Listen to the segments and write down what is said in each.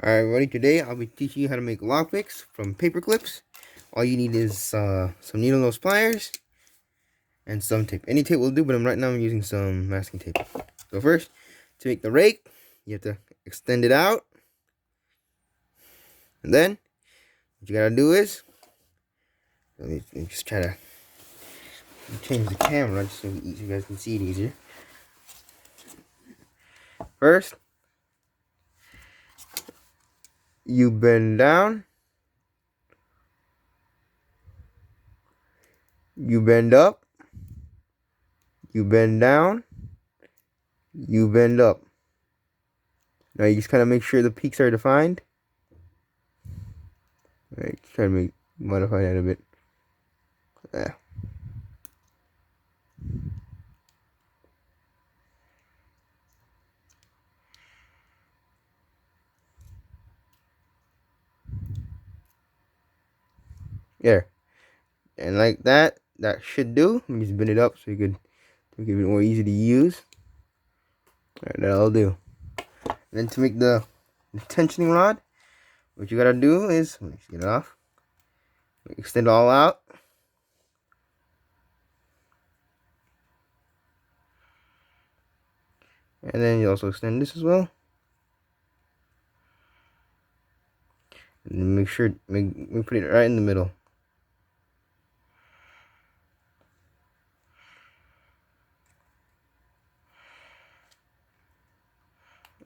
Alright everybody, today I'll be teaching you how to make lockpicks from paper clips. All you need is some needle nose pliers and some tape. Any tape will do, but right now I'm using some masking tape. So first, to make the rake, you have to extend it out. And then, what you gotta do is, let me just try to change the camera just so you guys can see it easier. First, you bend down, you bend up, you bend down, you bend up. Now you just kind of make sure the peaks are defined. Alright, try to modify that a bit. Yeah. There. And like that should do. Let me just bend it up so you could make it a bit more easy to use. Alright, that'll do. And then to make the tensioning rod, what you gotta do is, let me get it off. Extend it all out. And then you also extend this as well. And make sure we put it right in the middle.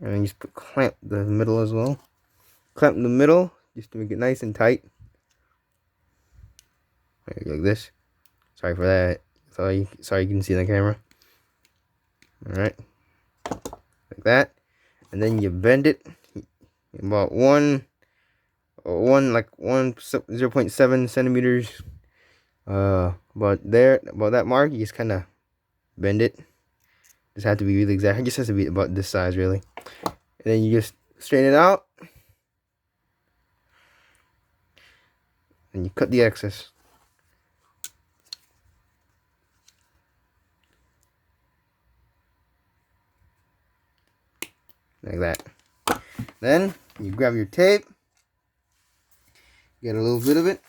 And then just clamp the middle as well. Clamp the middle just to make it nice and tight. Like this. Sorry for that. Sorry you can see in the camera. Alright. Like that. And then you bend it about 0.7 centimeters. About that mark, you just kind of bend it. Just have to be really exact. It just has to be about this size, really. And then you just straighten it out, and you cut the excess. Like that. Then you grab your tape, get a little bit of it.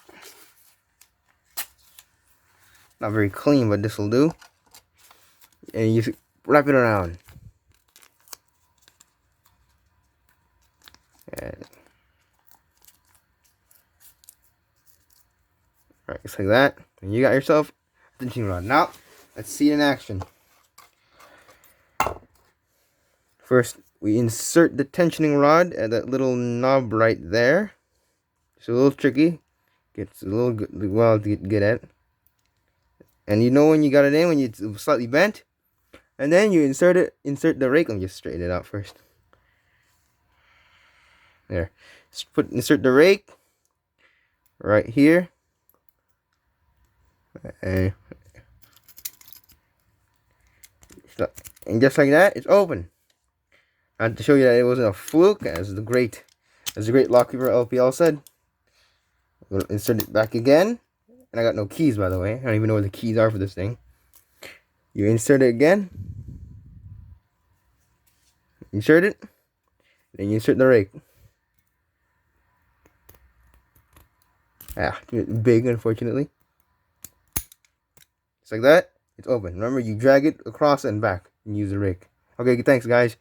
Not very clean, but this will do. And you wrap it around. And right, just like that. And you got yourself a tensioning rod. Now, let's see it in action. First, we insert the tensioning rod at that little knob right there. It's a little tricky. Gets a little well to get good at. And you know when you got it in, when it's slightly bent. And then you insert the rake. Let me just straighten it out first. There. Insert the rake right here. And just like that, it's open. I had to show you that it wasn't a fluke, as the great lockkeeper LPL said. I'm gonna insert it back again. And I got no keys, by the way. I don't even know where the keys are for this thing. You insert it again. Insert it. Then you insert the rake. Big, unfortunately. Just like that. It's open. Remember, you drag it across and back and use the rake. Okay, thanks, guys.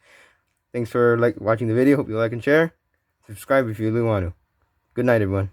Thanks for watching the video. Hope you like and share. Subscribe if you really want to. Good night, everyone.